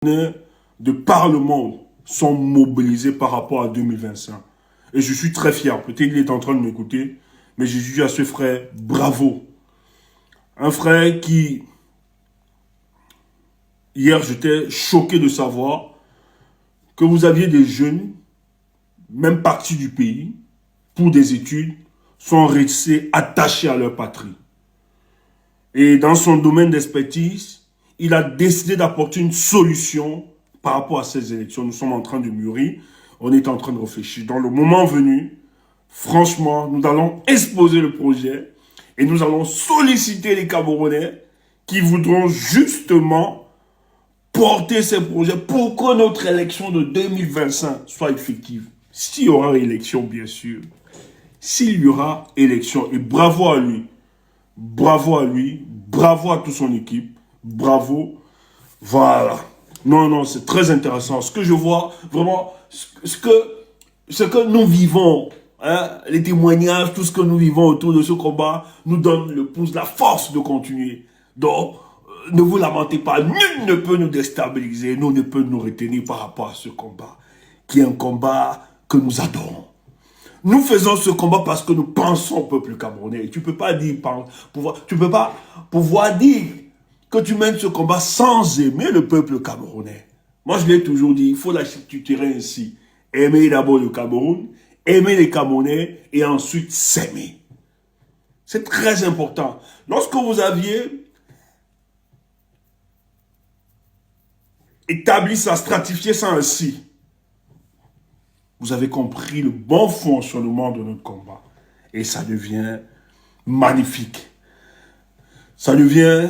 de par le monde sont mobilisés par rapport à 2025. Et je suis très fier. Peut-être qu'il est en train de m'écouter, mais je dis à ce frère, bravo. Un frère qui, hier, j'étais choqué de savoir que vous aviez des jeunes, même partis du pays, pour des études, sont restés attachés à leur patrie. Et dans son domaine d'expertise, il a décidé d'apporter une solution par rapport à ces élections. Nous sommes en train de mûrir, on est en train de réfléchir. Dans le moment venu, franchement, nous allons exposer le projet et nous allons solliciter les Camerounais qui voudront justement porter ces projets pour que notre élection de 2025 soit effective. S'il y aura élection, bien sûr. S'il y aura élection, et bravo à lui, bravo à lui, bravo à toute son équipe, bravo, voilà. Non, non, c'est très intéressant. Ce que je vois, vraiment, ce que nous vivons, hein, les témoignages, tout ce que nous vivons autour de ce combat, nous donne le pouce, la force de continuer. Donc, ne vous lamentez pas, nul ne peut nous déstabiliser, nul ne peut nous retenir par rapport à ce combat, qui est un combat que nous adorons. Nous faisons ce combat parce que nous pensons au peuple camerounais. Tu peux pas dire, tu peux pas pouvoir dire que tu mènes ce combat sans aimer le peuple camerounais. Moi, je l'ai toujours dit, il faut la structurer ainsi. Aimer d'abord le Cameroun, aimer les Camerounais et ensuite s'aimer. C'est très important. Lorsque vous aviez établi ça, stratifié ça ainsi, vous avez compris le bon fonctionnement de notre combat. Et ça devient magnifique. Ça devient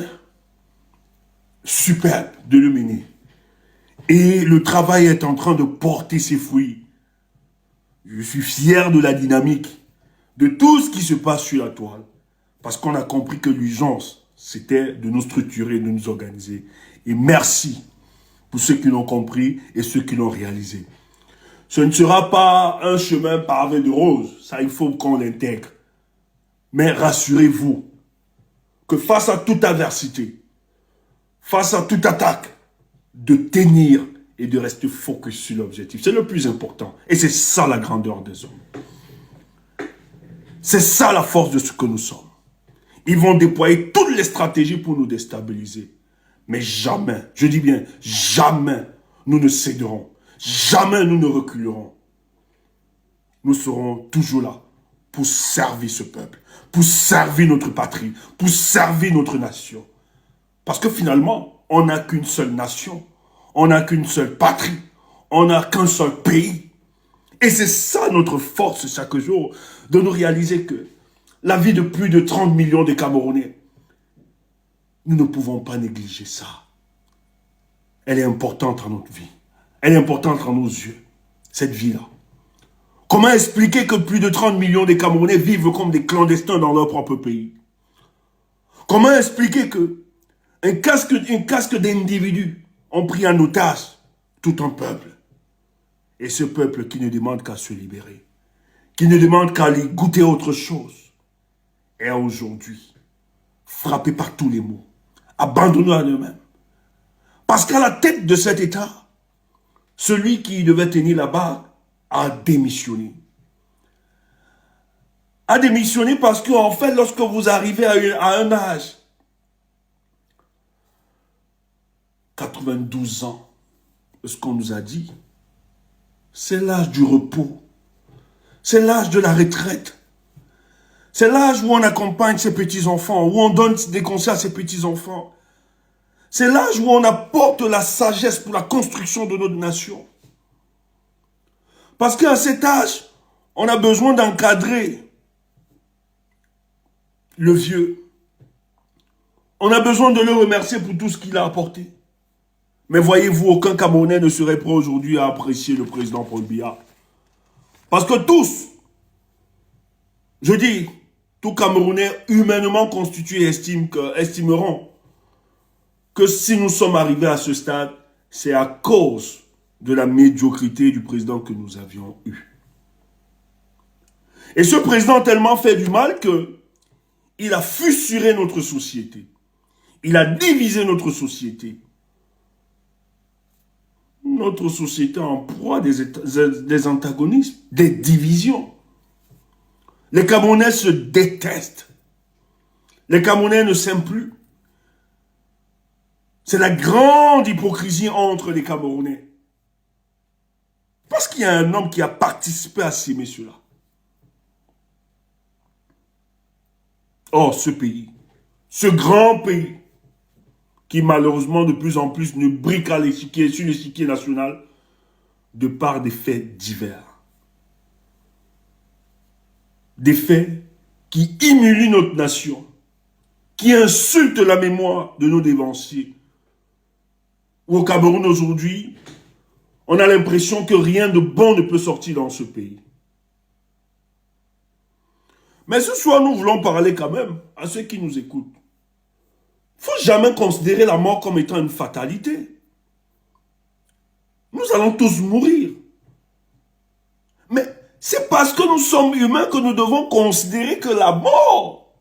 superbe de le mener. Et le travail est en train de porter ses fruits. Je suis fier de la dynamique, de tout ce qui se passe sur la toile. Parce qu'on a compris que l'urgence, c'était de nous structurer, de nous organiser. Et merci pour ceux qui l'ont compris et ceux qui l'ont réalisé. Ce ne sera pas un chemin pavé de roses. Ça, il faut qu'on l'intègre. Mais rassurez-vous que face à toute adversité, face à toute attaque, de tenir et de rester focus sur l'objectif. C'est le plus important. Et c'est ça la grandeur des hommes. C'est ça la force de ce que nous sommes. Ils vont déployer toutes les stratégies pour nous déstabiliser. Mais jamais, je dis bien, jamais nous ne céderons. Jamais nous ne reculerons. Nous serons toujours là pour servir ce peuple, pour servir notre patrie, pour servir notre nation. Parce que finalement, on n'a qu'une seule nation, on n'a qu'une seule patrie, on n'a qu'un seul pays. Et c'est ça notre force chaque jour, de nous réaliser que la vie de plus de 30 millions de Camerounais, nous ne pouvons pas négliger ça. Elle est importante dans notre vie. Elle est importante dans nos yeux, cette vie-là. Comment expliquer que plus de 30 millions de Camerounais vivent comme des clandestins dans leur propre pays? Comment expliquer que un casque d'individus ont pris en otage tout un peuple? Et ce peuple qui ne demande qu'à se libérer, qui ne demande qu'à aller goûter autre chose, est aujourd'hui frappé par tous les maux, abandonné à eux-mêmes. Parce qu'à la tête de cet État, celui qui devait tenir la barre a démissionné. A démissionné parce qu'en fait, lorsque vous arrivez à un âge, 92 ans, ce qu'on nous a dit, c'est l'âge du repos. C'est l'âge de la retraite. C'est l'âge où on accompagne ses petits-enfants, où on donne des conseils à ses petits-enfants. C'est l'âge où on apporte la sagesse pour la construction de notre nation. Parce qu'à cet âge, on a besoin d'encadrer le vieux. On a besoin de le remercier pour tout ce qu'il a apporté. Mais voyez-vous, aucun Camerounais ne serait prêt aujourd'hui à apprécier le président Paul Biya. Parce que tous, je dis, tout Camerounais humainement constitué estimeront que si nous sommes arrivés à ce stade, c'est à cause de la médiocrité du président que nous avions eu. Et ce président a tellement fait du mal qu'il a fissuré notre société. Il a divisé notre société. notre société en proie des antagonismes, des divisions. Les Camerounais se détestent. Les Camerounais ne s'aiment plus. C'est la grande hypocrisie entre les Camerounais. Parce qu'il y a un homme qui a participé à ces messieurs-là. Or, ce pays, ce grand pays, qui malheureusement de plus en plus ne brille qu'à l'échiquier, sur l'échiquier national, de par des faits divers. Des faits qui humilient notre nation, qui insultent la mémoire de nos dévanciers. Au Cameroun aujourd'hui, on a l'impression que rien de bon ne peut sortir dans ce pays. Mais ce soir, nous voulons parler quand même à ceux qui nous écoutent. Il ne faut jamais considérer la mort comme étant une fatalité. Nous allons tous mourir. Mais c'est parce que nous sommes humains que nous devons considérer que la mort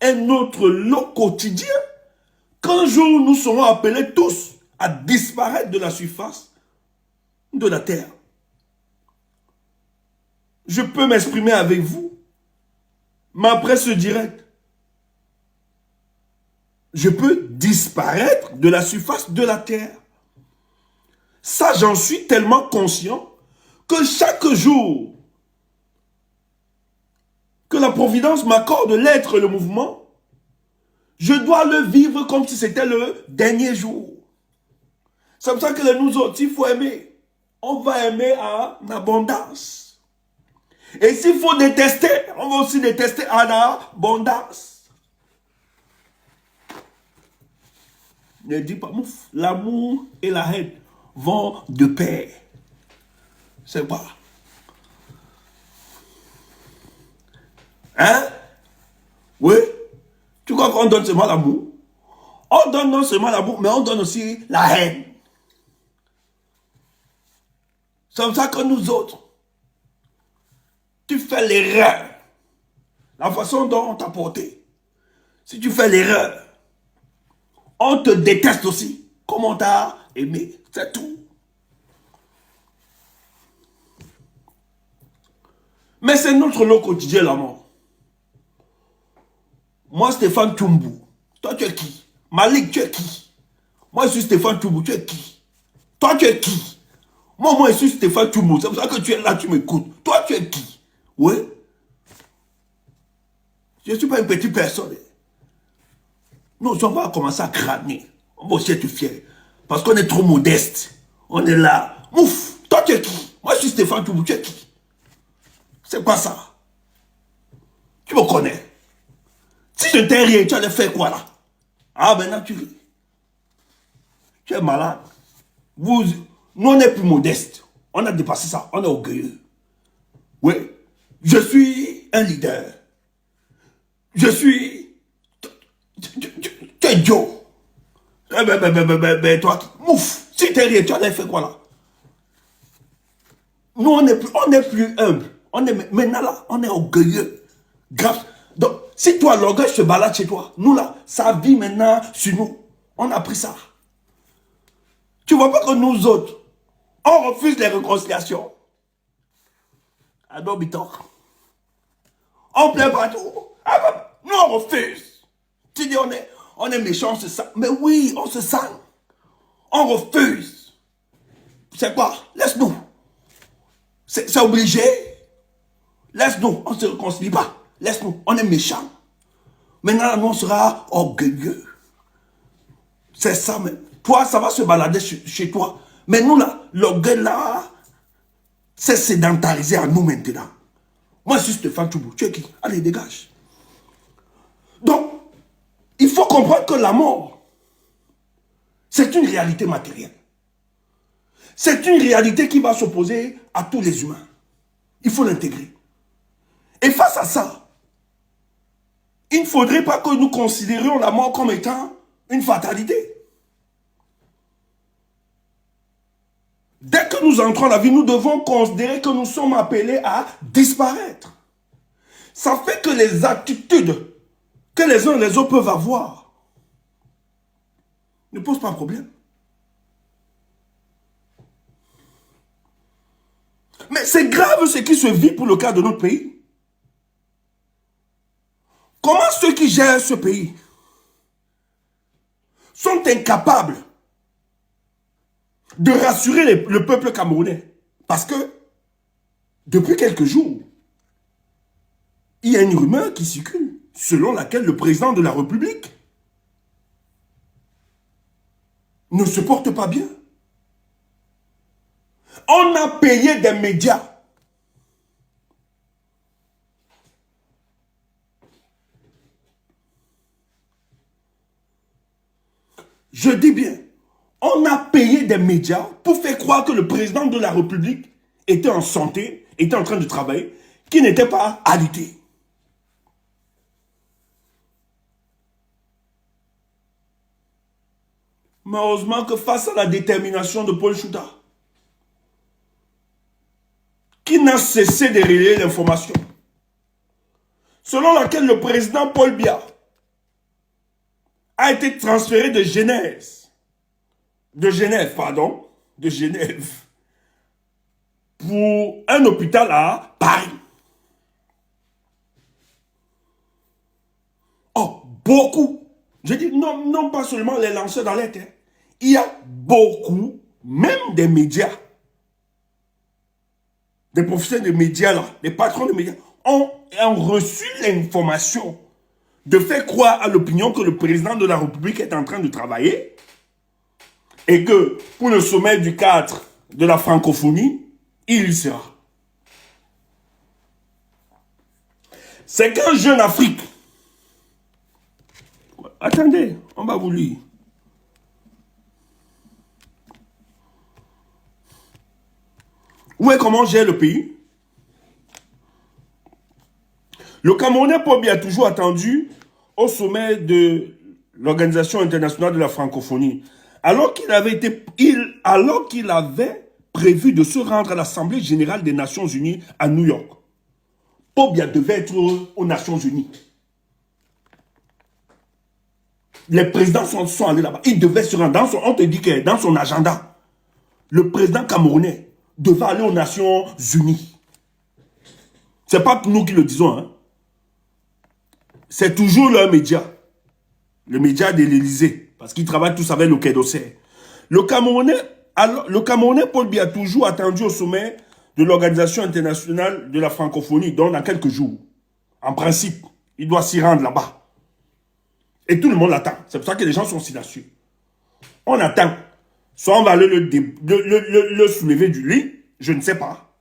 est notre lot quotidien. Qu'un jour, nous serons appelés tous à disparaître de la surface de la terre. Je peux m'exprimer avec vous, mais après ce direct, je peux disparaître de la surface de la terre. Ça, j'en suis tellement conscient que chaque jour que la Providence m'accorde l'être et le mouvement, je dois le vivre comme si c'était le dernier jour. C'est comme ça que nous autres, il faut aimer. On va aimer en abondance. Et s'il faut détester, on va aussi détester en abondance. Ne dis pas, mouf, l'amour et la haine vont de pair. C'est quoi? Hein? Oui? Tu crois qu'on donne seulement l'amour? On donne non seulement l'amour, mais on donne aussi la haine. C'est comme ça que nous autres, tu fais l'erreur. La façon dont on t'a porté. Si tu fais l'erreur, on te déteste aussi. Comme on t'a aimé. C'est tout. Mais c'est notre lot quotidien, la mort. Moi, Stéphane Tchoumbu. Toi, tu es qui? Malik, tu es qui? Moi, je suis Stéphane Tchoumbu. Tu es qui? Toi, tu es qui? Moi, je suis Stéphane Tchoumbu. C'est pour ça que tu es là, tu m'écoutes. Toi, tu es qui? Oui? Je ne suis pas une petite personne. Non, on va commencer à crâner. On va aussi être fier. Parce qu'on est trop modeste. On est là. Mouf! Toi, tu es qui? Moi, je suis Stéphane Tchoumbu. Tu es qui? C'est quoi ça? Tu me connais. Si je t'ai rien, tu allais faire quoi là? Ah, maintenant tu ris. Tu es malade. Nous, on est plus modestes. On a dépassé ça. On est orgueilleux. Oui. Je suis un leader. Je suis... Tu es Joe. Toi, mouf. Si t'es rien, tu allais faire quoi là? Nous, on est plus humble. Maintenant là, on est orgueilleux. Grave. Donc, si toi, l'orgueil se balade chez toi, nous là, ça vit maintenant sur nous. On a pris ça. Tu vois pas que nous autres, on refuse les réconciliations. Adore Bitor. On plaît partout. Ah, bah, nous on refuse. Tu dis on est méchant, on se sent. Mais oui, on se sent. On refuse. C'est quoi? Laisse-nous. C'est obligé. Laisse-nous. On ne se réconcilie pas. Laisse-nous. On est méchant. Maintenant, nous, on sera orgueilleux. C'est ça même. Toi, ça va se balader chez toi. Mais nous, là, l'orgueil, là, c'est sédentarisé à nous maintenant. Moi, je suis Stéphane Tchoumbu. Tu es qui? Allez, dégage. Donc, il faut comprendre que la mort, c'est une réalité matérielle. C'est une réalité qui va s'opposer à tous les humains. Il faut l'intégrer. Et face à ça, il ne faudrait pas que nous considérions la mort comme étant une fatalité. Dès que nous entrons dans la vie, nous devons considérer que nous sommes appelés à disparaître. Ça fait que les attitudes que les uns et les autres peuvent avoir ne posent pas de problème. C'est grave ce qui se vit pour le cas de notre pays. Comment ceux qui gèrent ce pays sont incapables de rassurer le peuple camerounais? Parce que, depuis quelques jours, il y a une rumeur qui circule, selon laquelle le président de la République ne se porte pas bien. On a payé des médias. Je dis bien, on a payé des médias pour faire croire que le président de la République était en santé, était en train de travailler, qui n'était pas alité. Mais heureusement que face à la détermination de Paul Chouta, qui n'a cessé de relayer l'information, selon laquelle le président Paul Biya a été transféré de Genève, pour un hôpital à Paris. Oh, beaucoup. Je dis non pas seulement les lanceurs d'alerte. Il y a beaucoup, même des médias, des professionnels de médias là, des patrons de médias, ont reçu l'information de faire croire à l'opinion que le président de la République est en train de travailler et que pour le sommet du 4 de la francophonie, il y sera. C'est qu'un jeune Afrique. Attendez, on va vous lire. Où est comment gère le pays? Le Camerounais Paul Biya a toujours attendu au sommet de l'Organisation internationale de la francophonie, alors qu'il avait prévu de se rendre à l'Assemblée générale des Nations unies à New York. Paul Biya devait être aux Nations unies. Les présidents sont allés là-bas. Il devait se rendre. On te dit que dans son agenda, le président camerounais devait aller aux Nations unies. Ce n'est pas nous qui le disons. Hein. C'est toujours leur média. Le média de l'Élysée. Parce qu'ils travaillent tous avec le Quai d'Orsay. Le Camerounais Paul Biya a toujours attendu au sommet de l'Organisation internationale de la francophonie, donc dans quelques jours. En principe, il doit s'y rendre là-bas. Et tout le monde l'attend. C'est pour ça que les gens sont silencieux. On attend. Soit on va le soulever du lit, je ne sais pas.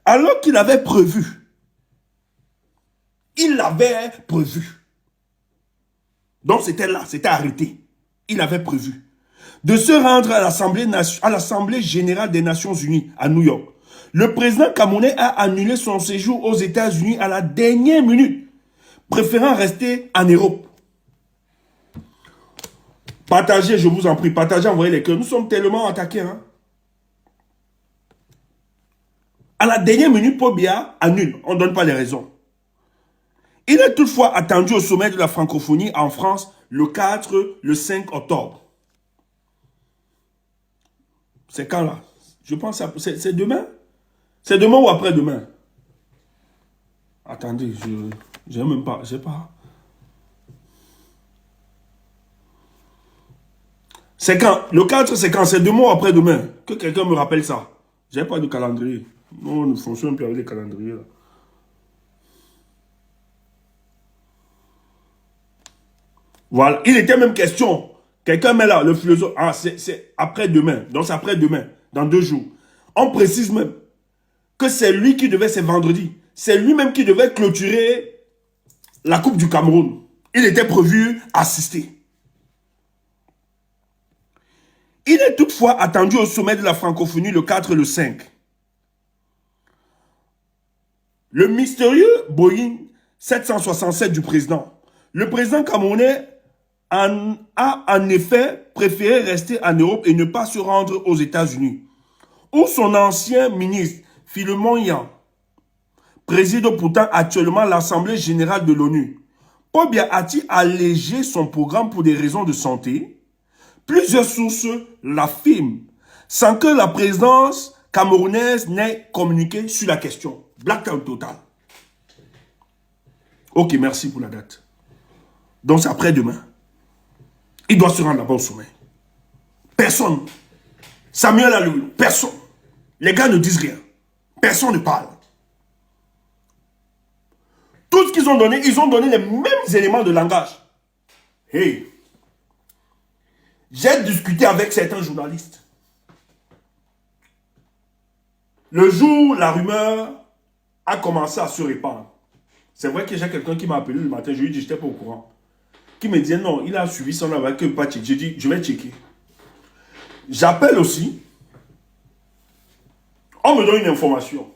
Alors qu'il avait prévu, donc c'était là, c'était arrêté. Il avait prévu de se rendre à l'Assemblée générale des Nations unies à New York. Le président camerounais a annulé son séjour aux États-Unis à la dernière minute, préférant rester en Europe. Partagez, je vous en prie, partagez, envoyez les cœurs. Nous sommes tellement attaqués. Hein? À la dernière minute, Paul Biya annule. On ne donne pas les raisons. Il est toutefois attendu au sommet de la francophonie en France le 4, le 5 octobre. C'est quand là? Je pense que c'est demain. C'est demain ou après-demain? Attendez, je n'ai même pas, je sais pas. C'est quand? Le 4, c'est quand? C'est demain ou après-demain? Que quelqu'un me rappelle ça. Je n'ai pas de calendrier. Non, nous fonctionnons plus avec les calendriers. Là. Voilà. Il était même question. Quelqu'un met là, le philosophe. Ah, c'est après-demain. Donc c'est après-demain. Dans 2 jours. On précise même que c'est lui qui devait, c'est vendredi. C'est lui-même qui devait clôturer la Coupe du Cameroun. Il était prévu assister. Il est toutefois attendu au sommet de la francophonie le 4 et le 5. Le mystérieux Boeing 767 du président. Le président camerounais a en effet préféré rester en Europe et ne pas se rendre aux États-Unis, où son ancien ministre, Philemon Yan, préside pourtant actuellement l'Assemblée générale de l'ONU. Paul Biya a-t-il allégé son programme pour des raisons de santé? Plusieurs sources l'affirment, sans que la présidence camerounaise n'ait communiqué sur la question. Blackout total. Ok, merci pour la date. Donc c'est après-demain. Il doit se rendre là-bas au sommet. Personne. Samuel Alou, personne. Les gars ne disent rien. Personne ne parle. Tout ce qu'ils ont donné, ils ont donné les mêmes éléments de langage. Hey, j'ai discuté avec certains journalistes. Le jour où la rumeur a commencé à se répandre, c'est vrai que j'ai quelqu'un qui m'a appelé le matin, je lui ai dit, je n'étais pas au courant, qui me disait non, il a suivi son travail, que pas checker. J'ai dit, je vais checker. J'appelle aussi, on me donne une information.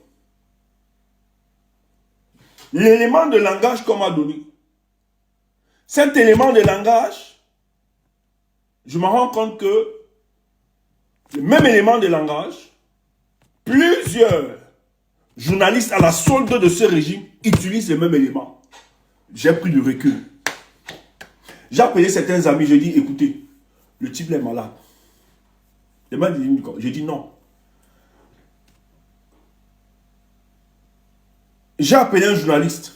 L'élément de langage qu'on m'a donné, cet élément de langage, je me rends compte que le même élément de langage, plusieurs journalistes à la solde de ce régime utilisent le même élément. J'ai pris du recul. J'ai appelé certains amis, j'ai dit, écoutez, le type est malade. J'ai dit non. J'ai appelé un journaliste.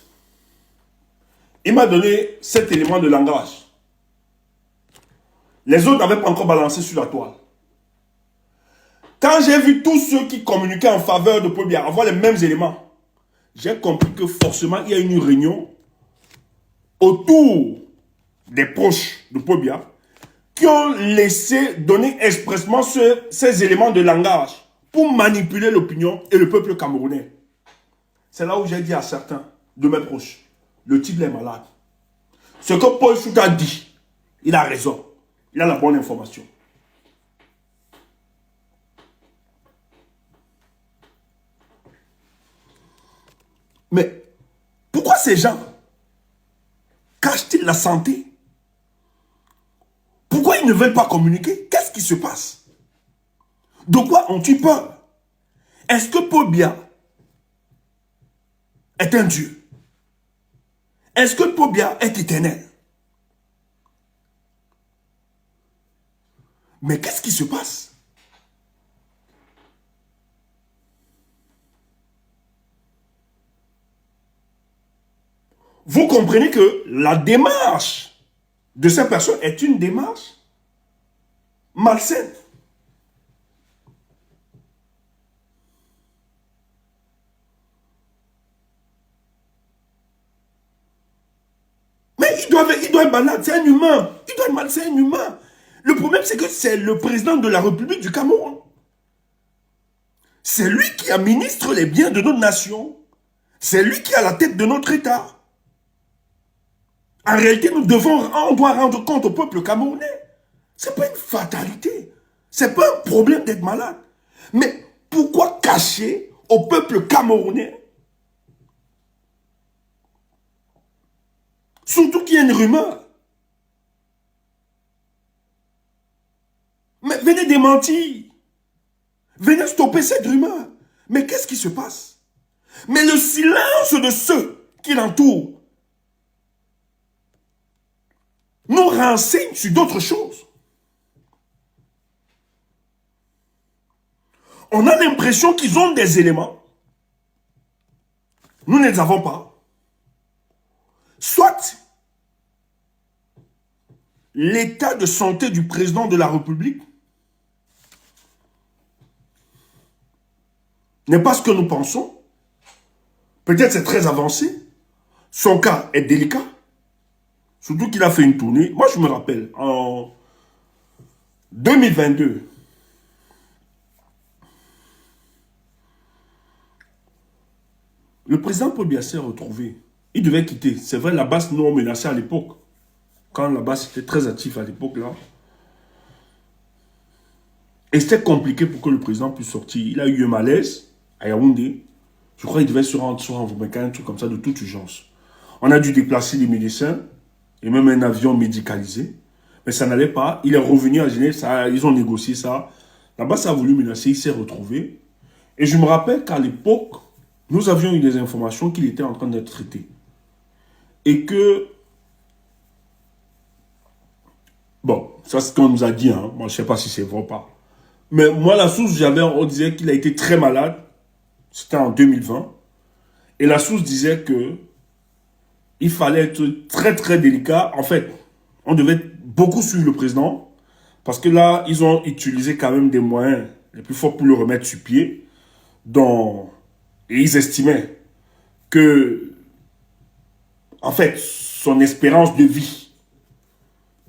Il m'a donné cet élément de langage. Les autres n'avaient pas encore balancé sur la toile. Quand j'ai vu tous ceux qui communiquaient en faveur de Paul Biya avoir les mêmes éléments, j'ai compris que forcément il y a une réunion autour des proches de Paul Biya qui ont laissé donner expressément ces éléments de langage pour manipuler l'opinion et le peuple camerounais. C'est là où j'ai dit à certains de mes proches, le type est malade. Ce que Paul Chouta dit, il a raison. Il a la bonne information. Mais pourquoi ces gens cachent-ils la santé? Pourquoi ils ne veulent pas communiquer? Qu'est-ce qui se passe? De quoi ont-ils peur? Est-ce que Paul Biya est un Dieu? Est-ce que Paul Biya est éternel? Mais qu'est-ce qui se passe? Vous comprenez que la démarche de ces personnes est une démarche malsaine. Mais il doit être malade, c'est un humain. Il doit être malade, c'est un humain. Le problème, c'est que c'est le président de la République du Cameroun. C'est lui qui administre les biens de notre nation. C'est lui qui est à la tête de notre État. En réalité, on doit rendre compte au peuple camerounais. Ce n'est pas une fatalité. Ce n'est pas un problème d'être malade. Mais pourquoi cacher au peuple camerounais, surtout qu'il y a une rumeur? Mais venez démentir. Venez stopper cette rumeur. Mais qu'est-ce qui se passe? Mais le silence de ceux qui l'entourent nous renseigne sur d'autres choses. On a l'impression qu'ils ont des éléments. Nous ne les avons pas. Soit l'état de santé du président de la République n'est pas ce que nous pensons. Peut-être c'est très avancé. Son cas est délicat. Surtout qu'il a fait une tournée. Moi, je me rappelle, en 2022, le président Paul Biya s'est retrouvé. Il devait quitter. C'est vrai, la base nous a menacé à l'époque. Quand la base était très active à l'époque, là. Et c'était compliqué pour que le président puisse sortir. Il a eu un malaise à Yaoundé. Je crois qu'il devait se rendre sur un truc comme ça, de toute urgence. On a dû déplacer les médecins et même un avion médicalisé. Mais ça n'allait pas. Il est revenu à Genève. Ils ont négocié ça. Là-bas, ça a voulu menacer. Il s'est retrouvé. Et je me rappelle qu'à l'époque, nous avions eu des informations qu'il était en train d'être traité. Et que... Bon, ça c'est ce qu'on nous a dit. Hein. Moi, je ne sais pas si c'est vrai ou pas. Mais moi, la source, on disait qu'il a été très malade. C'était en 2020. Et la source disait que il fallait être très très délicat. En fait, on devait beaucoup suivre le président. Parce que là, ils ont utilisé quand même des moyens les plus forts pour le remettre sur pied. Et ils estimaient que, en fait, son espérance de vie,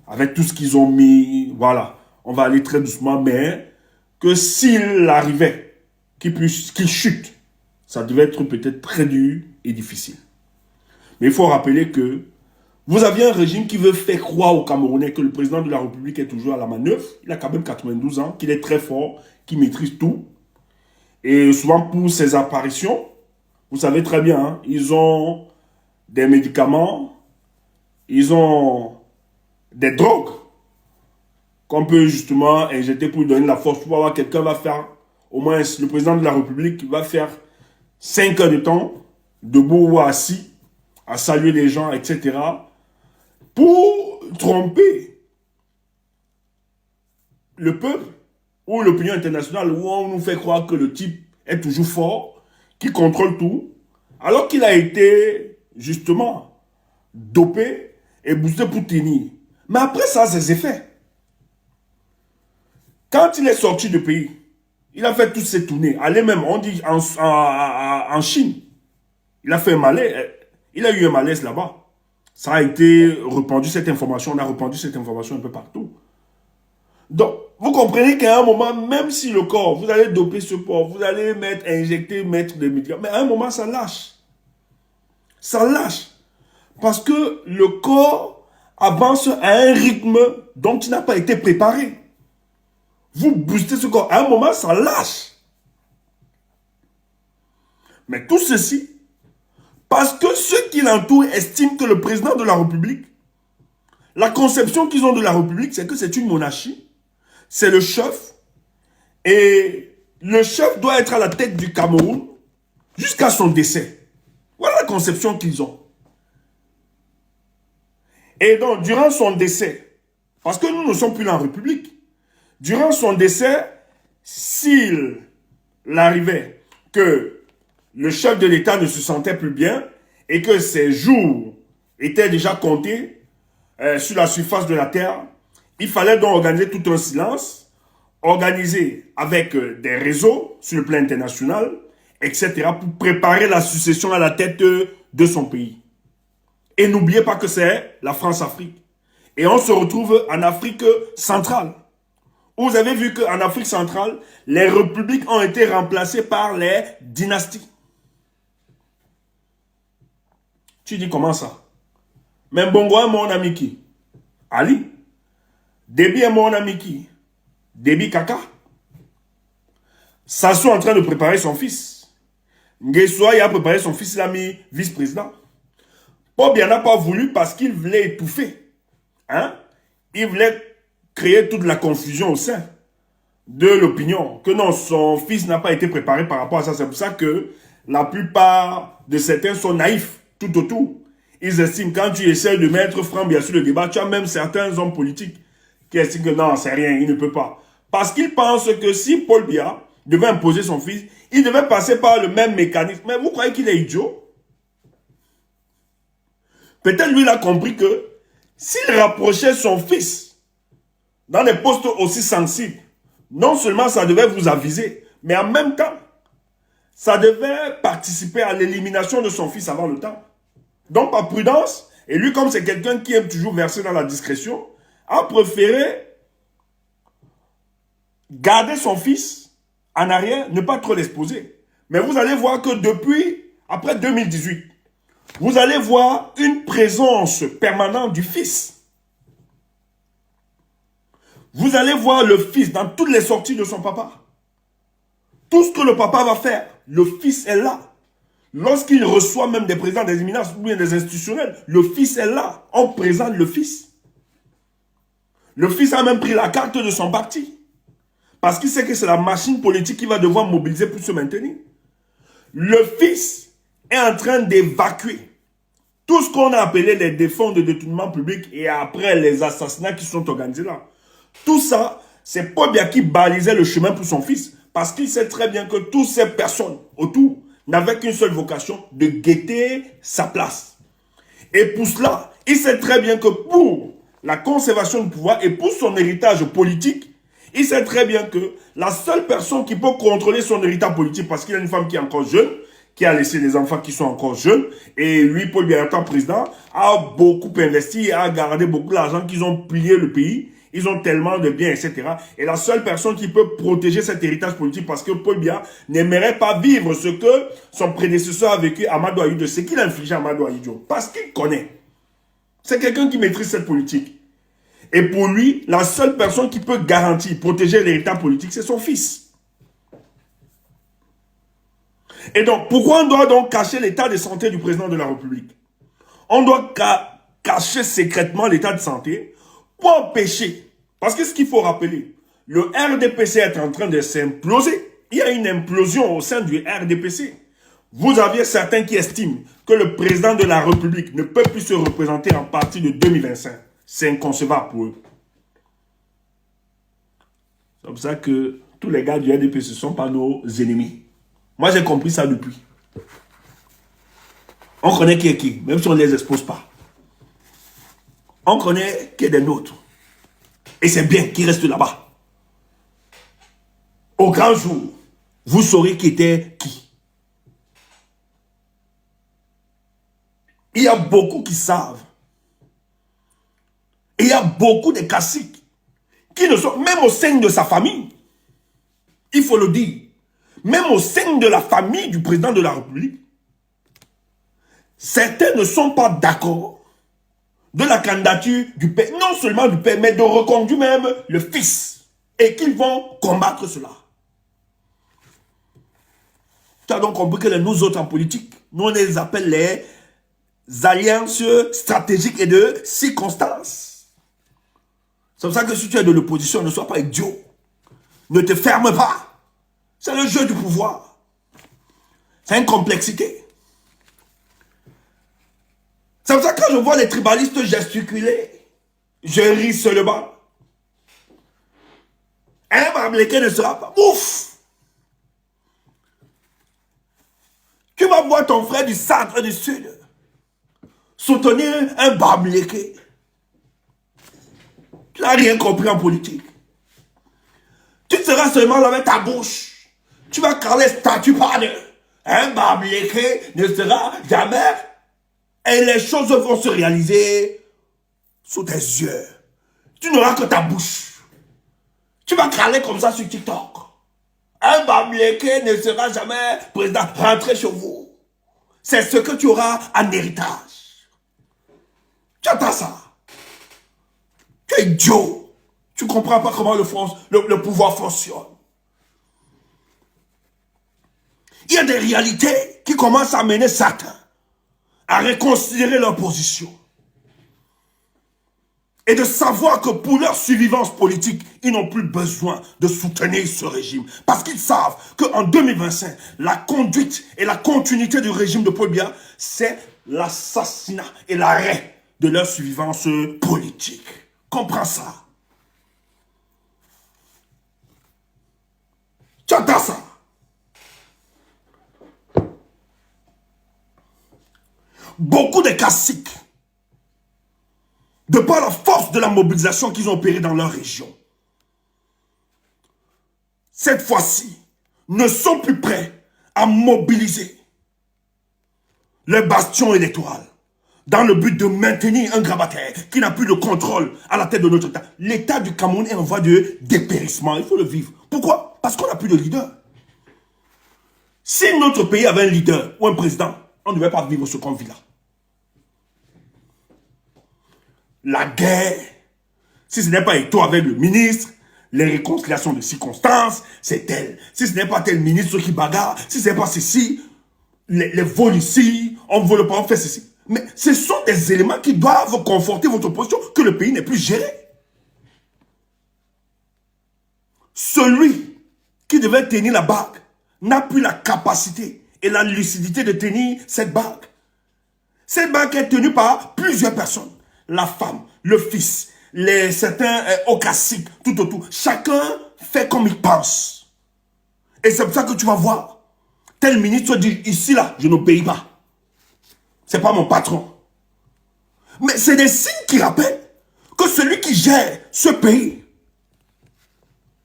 avec tout ce qu'ils ont mis, voilà, on va aller très doucement, mais que s'il arrivait, qu'il chute, ça devait être peut-être très dur et difficile. Mais il faut rappeler que vous avez un régime qui veut faire croire aux Camerounais que le président de la République est toujours à la manœuvre. Il a quand même 92 ans, qu'il est très fort, qu'il maîtrise tout. Et souvent pour ses apparitions, vous savez très bien, hein, ils ont des médicaments, ils ont des drogues qu'on peut justement injecter pour lui donner la force. Pour avoir quelqu'un va faire, au moins le président de la République va faire 5 heures de temps, debout ou assis, à saluer les gens, etc. Pour tromper le peuple ou l'opinion internationale, où on nous fait croire que le type est toujours fort, qui contrôle tout, alors qu'il a été justement dopé et boosté pour tenir. Mais après ça, ses effets. Quand il est sorti du pays, il a fait toutes ses tournées. Allez même, on dit en Chine. Il a fait un malaise. Il a eu un malaise là-bas. Ça a été répandu, cette information. On a répandu cette information un peu partout. Donc, vous comprenez qu'à un moment, même si le corps, vous allez doper ce corps, vous allez injecter, mettre des médicaments, mais à un moment, ça lâche. Ça lâche. Parce que le corps avance à un rythme dont il n'a pas été préparé. Vous boostez ce corps, à un moment, ça lâche. Mais tout ceci, parce que ceux qui l'entourent estiment que le président de la République, la conception qu'ils ont de la République, c'est que c'est une monarchie, c'est le chef, et le chef doit être à la tête du Cameroun jusqu'à son décès. Voilà la conception qu'ils ont. Et donc, durant son décès, parce que nous ne sommes plus en République, durant son décès, s'il arrivait que le chef de l'État ne se sentait plus bien et que ses jours étaient déjà comptés sur la surface de la terre, il fallait donc organiser tout un silence, organiser avec des réseaux sur le plan international, etc., pour préparer la succession à la tête de son pays. Et n'oubliez pas que c'est la France-Afrique. Et on se retrouve en Afrique centrale. Vous avez vu qu'en Afrique centrale, les républiques ont été remplacées par les dynasties. Tu dis comment ça? Mais Bongo est mon ami qui? Ali. Déby est mon ami qui? Déby Kaka. Sassou est en train de préparer son fils. Nguessoa a préparé son fils, il a mis vice-président. Bob n'a pas voulu parce qu'il voulait étouffer. Hein? Il voulait créer toute la confusion au sein de l'opinion. Que non, son fils n'a pas été préparé par rapport à ça. C'est pour ça que la plupart de certains sont naïfs tout autour. Ils estiment quand tu essaies de mettre franc bien sur le débat, tu as même certains hommes politiques qui estiment que non, c'est rien, il ne peut pas. Parce qu'ils pensent que si Paul Biya devait imposer son fils, il devait passer par le même mécanisme. Mais vous croyez qu'il est idiot? Peut-être lui, il a compris que s'il rapprochait son fils dans des postes aussi sensibles, non seulement ça devait vous aviser, mais en même temps, ça devait participer à l'élimination de son fils avant le temps. Donc, par prudence, et lui, comme c'est quelqu'un qui aime toujours verser dans la discrétion, a préféré garder son fils en arrière, ne pas trop l'exposer. Mais vous allez voir que depuis, après 2018, vous allez voir une présence permanente du fils. Vous allez voir le fils dans toutes les sorties de son papa. Tout ce que le papa va faire, le fils est là. Lorsqu'il reçoit même des présidents, des éminences ou bien des institutionnels, le fils est là. On présente le fils. Le fils a même pris la carte de son parti. Parce qu'il sait que c'est la machine politique qu'il va devoir mobiliser pour se maintenir. Le fils est en train d'évacuer tout ce qu'on a appelé les fonds de détournement public et après les assassinats qui sont organisés là. Tout ça, c'est Paul Biya qui balisait le chemin pour son fils. Parce qu'il sait très bien que toutes ces personnes autour n'avaient qu'une seule vocation, de guetter sa place. Et pour cela, il sait très bien que pour la conservation du pouvoir et pour son héritage politique, il sait très bien que la seule personne qui peut contrôler son héritage politique, parce qu'il y a une femme qui est encore jeune, qui a laissé des enfants qui sont encore jeunes, et lui, Paul Biya, étant président, a beaucoup investi, a gardé beaucoup d'argent, qu'ils ont plié le pays, ils ont tellement de biens, etc. Et la seule personne qui peut protéger cet héritage politique, parce que Paul Biya n'aimerait pas vivre ce que son prédécesseur a vécu, Amadou Ahidjo, ce qu'il a infligé à Amadou Ahidjo, parce qu'il connaît. C'est quelqu'un qui maîtrise cette politique. Et pour lui, la seule personne qui peut garantir, protéger l'héritage politique, c'est son fils. Et donc, pourquoi on doit donc cacher l'état de santé du président de la République? On doit cacher secrètement l'état de santé pour empêcher. Parce que ce qu'il faut rappeler, le RDPC est en train de s'imploser. Il y a une implosion au sein du RDPC. Vous aviez certains qui estiment que le président de la République ne peut plus se représenter en partir de 2025. C'est inconcevable pour eux. C'est comme ça que tous les gars du RDPC ne sont pas nos ennemis. Moi, j'ai compris ça depuis. On connaît qui est qui, même si on ne les expose pas. On connaît qui est des nôtres. Et c'est bien qu'ils restent là-bas. Au grand jour, vous saurez qui était qui. Il y a beaucoup qui savent. Et il y a beaucoup de caciques qui ne sont, même au sein de sa famille, il faut le dire, même au sein de la famille du président de la République, certains ne sont pas d'accord de la candidature du père, non seulement du père, mais de reconduire même le fils. Et qu'ils vont combattre cela. Tu as donc compris que nous autres en politique, nous on les appelle les alliances stratégiques et de circonstances. C'est pour ça que si tu es de l'opposition, ne sois pas idiot. Ne te ferme pas. C'est le jeu du pouvoir. C'est une complexité. C'est pour ça que quand je vois les tribalistes gesticuler, je ris seulement. Un Bamileke ne sera pas. Ouf! Tu vas voir ton frère du centre et du sud soutenir un Bamileke. Tu n'as rien compris en politique. Tu seras seulement là avec ta bouche. Tu vas caler statut par deux. Un Bamileke ne sera jamais. Et les choses vont se réaliser sous tes yeux. Tu n'auras que ta bouche. Tu vas caler comme ça sur TikTok. Un Bamileke ne sera jamais président. Rentrez chez vous. C'est ce que tu auras en héritage. Tu attends ça. Tu es idiot. Tu ne comprends pas comment le pouvoir fonctionne. Il y a des réalités qui commencent à mener certains à reconsidérer leur position. Et de savoir que pour leur survivance politique, ils n'ont plus besoin de soutenir ce régime. Parce qu'ils savent qu'en 2025, la conduite et la continuité du régime de Paul Biya, c'est l'assassinat et l'arrêt de leur survivance politique. Comprends ça. Tu entends ça. Beaucoup de caciques, de par la force de la mobilisation qu'ils ont opérée dans leur région, cette fois-ci, ne sont plus prêts à mobiliser les bastions électoraux dans le but de maintenir un grabataire qui n'a plus de contrôle à la tête de notre État. L'État du Cameroun est en voie de dépérissement. Il faut le vivre. Pourquoi? Parce qu'on n'a plus de leader. Si notre pays avait un leader ou un président, on ne devait pas vivre ce qu'on vit là. La guerre, si ce n'est pas Eto'o avec le ministre, les réconciliations de circonstances, c'est tel. Si ce n'est pas tel ministre qui bagarre, si ce n'est pas ceci, les vols ici, on ne vole pas, on fait ceci. Mais ce sont des éléments qui doivent conforter votre position que le pays n'est plus géré. Celui qui devait tenir la bague n'a plus la capacité et la lucidité de tenir cette bague. Cette bague est tenue par plusieurs personnes. La femme, le fils, certains au classique, tout autour. Chacun fait comme il pense. Et c'est pour ça que tu vas voir. Tel ministre dit, ici là, je n'obéis pas. C'est pas mon patron. Mais c'est des signes qui rappellent que celui qui gère ce pays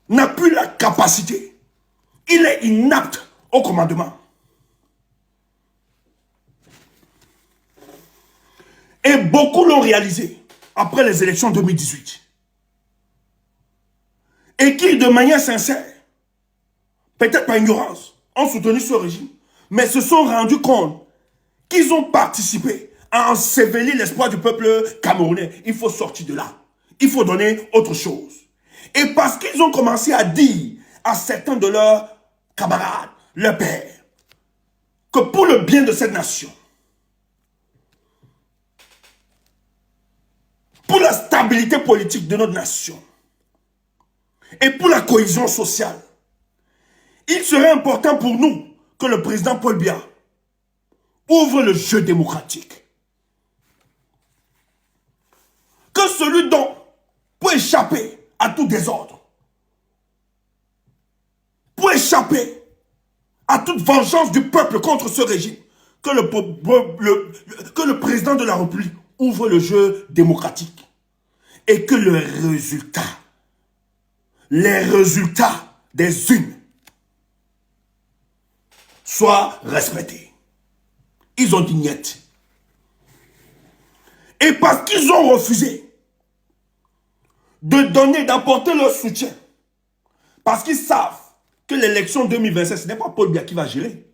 n'a plus la capacité. Il est inapte au commandement. Et beaucoup l'ont réalisé après les élections 2018. Et qui, de manière sincère, peut-être par ignorance, ont soutenu ce régime, mais se sont rendus compte qu'ils ont participé à ensevelir l'espoir du peuple camerounais. Il faut sortir de là. Il faut donner autre chose. Et parce qu'ils ont commencé à dire à certains de leurs camarades, leurs pères, que pour le bien de cette nation, pour la stabilité politique de notre nation et pour la cohésion sociale, il serait important pour nous que le président Paul Biya ouvre le jeu démocratique. Que celui dont, pour échapper à tout désordre, pour échapper à toute vengeance du peuple contre ce régime, que le président de la République ouvre le jeu démocratique et que les résultats des urnes soient respectés. Ils ont dit niet. Et parce qu'ils ont refusé de donner, d'apporter leur soutien, parce qu'ils savent que l'élection 2027, ce n'est pas Paul Biya qui va gérer.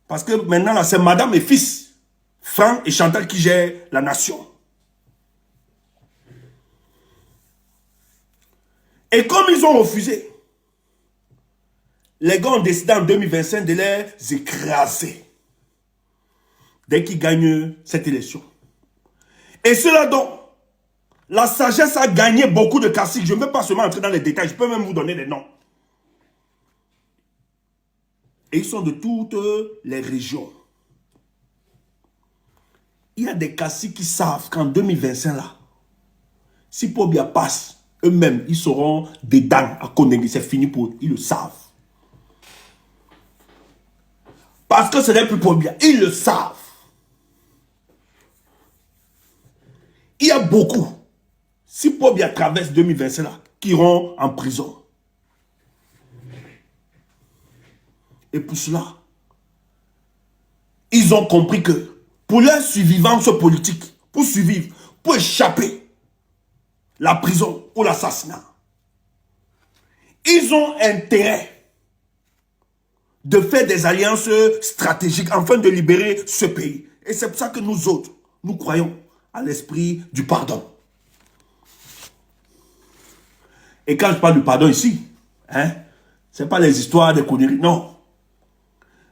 Parce que maintenant, là, c'est madame et fils, Franck et Chantal, qui gèrent la nation. Et comme ils ont refusé, les gars ont décidé en 2025 de les écraser dès qu'ils gagnent cette élection. Et cela donc, la sagesse a gagné beaucoup de classiques. Je ne veux pas seulement entrer dans les détails, je peux même vous donner les noms. Et ils sont de toutes les régions. Il y a des classiques qui savent qu'en 2025 là, si Paul Biya passe, eux-mêmes, ils seront des dames à connaître. C'est fini pour eux, ils le savent. Parce que ce n'est plus Paul Biya, ils le savent. Il y a beaucoup, si Paul Biya traverse 2025 là, qui iront en prison. Et pour cela, ils ont compris que pour leur survivance politique, pour survivre, pour échapper la prison ou l'assassinat, ils ont intérêt de faire des alliances stratégiques afin de libérer ce pays. Et c'est pour ça que nous autres, nous croyons à l'esprit du pardon. Et quand je parle du pardon ici, hein, ce n'est pas les histoires des conneries, non.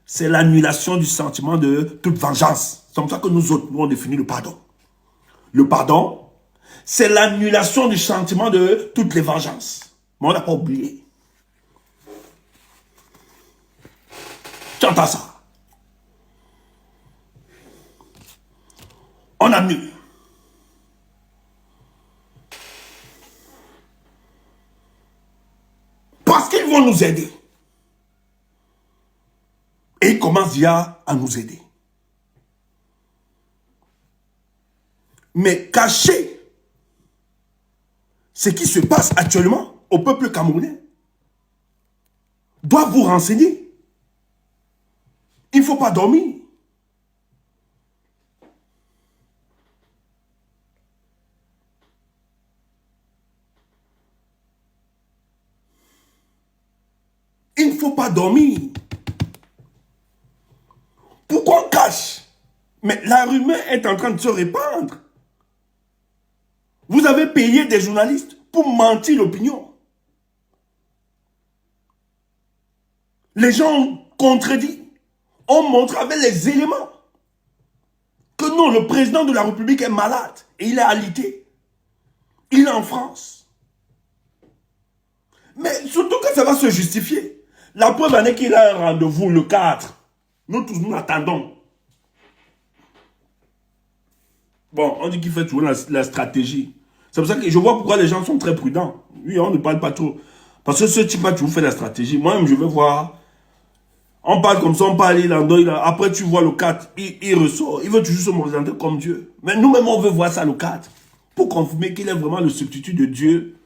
C'est l'annulation du sentiment de toute vengeance. C'est comme ça que nous autres, nous on définit le pardon. Le pardon, c'est l'annulation du sentiment de toutes les vengeances. Mais on n'a pas oublié. Tu entends ça? On annule. Parce qu'ils vont nous aider. Et ils commencent déjà à nous aider. Mais cacher ce qui se passe actuellement au peuple camerounais doit vous renseigner. Il ne faut pas dormir. Il ne faut pas dormir. Pourquoi on cache? Mais la rumeur est en train de se répandre. Vous avez payé des journalistes pour mentir l'opinion. Les gens ont contredit. On montre avec les éléments que non, le président de la République est malade et il est alité. Il est en France. Mais surtout que ça va se justifier. La preuve en est qu'il a un rendez-vous le 4. Nous tous nous attendons. Bon, on dit qu'il fait toujours la stratégie. C'est pour ça que je vois pourquoi les gens sont très prudents. Oui, on ne parle pas trop. Parce que ce type a toujours fait la stratégie. Moi-même, je vais voir. On parle comme ça, on parle, après tu vois le 4, il ressort. Il veut toujours se présenter comme Dieu. Mais nous-mêmes, on veut voir ça, le 4. Pour confirmer qu'il est vraiment le substitut de Dieu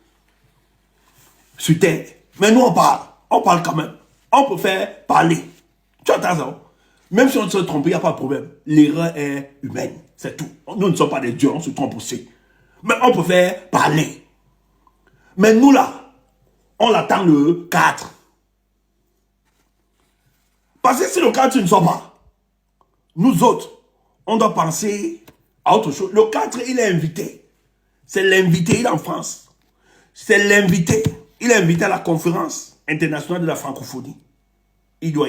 sur terre. Mais nous, on parle. On parle quand même. On peut faire parler. Tu entends ça? Même si on se trompe, il n'y a pas de problème. L'erreur est humaine. C'est tout. Nous ne sommes pas des dieux, on se trompe aussi. Mais on peut faire parler. Mais nous là, on attend le 4. Parce que si le 4 ne sort pas, nous autres, on doit penser à autre chose. Le 4, il est invité. C'est l'invité, il est en France. C'est l'invité. Il est invité à la conférence internationale de la francophonie. Il doit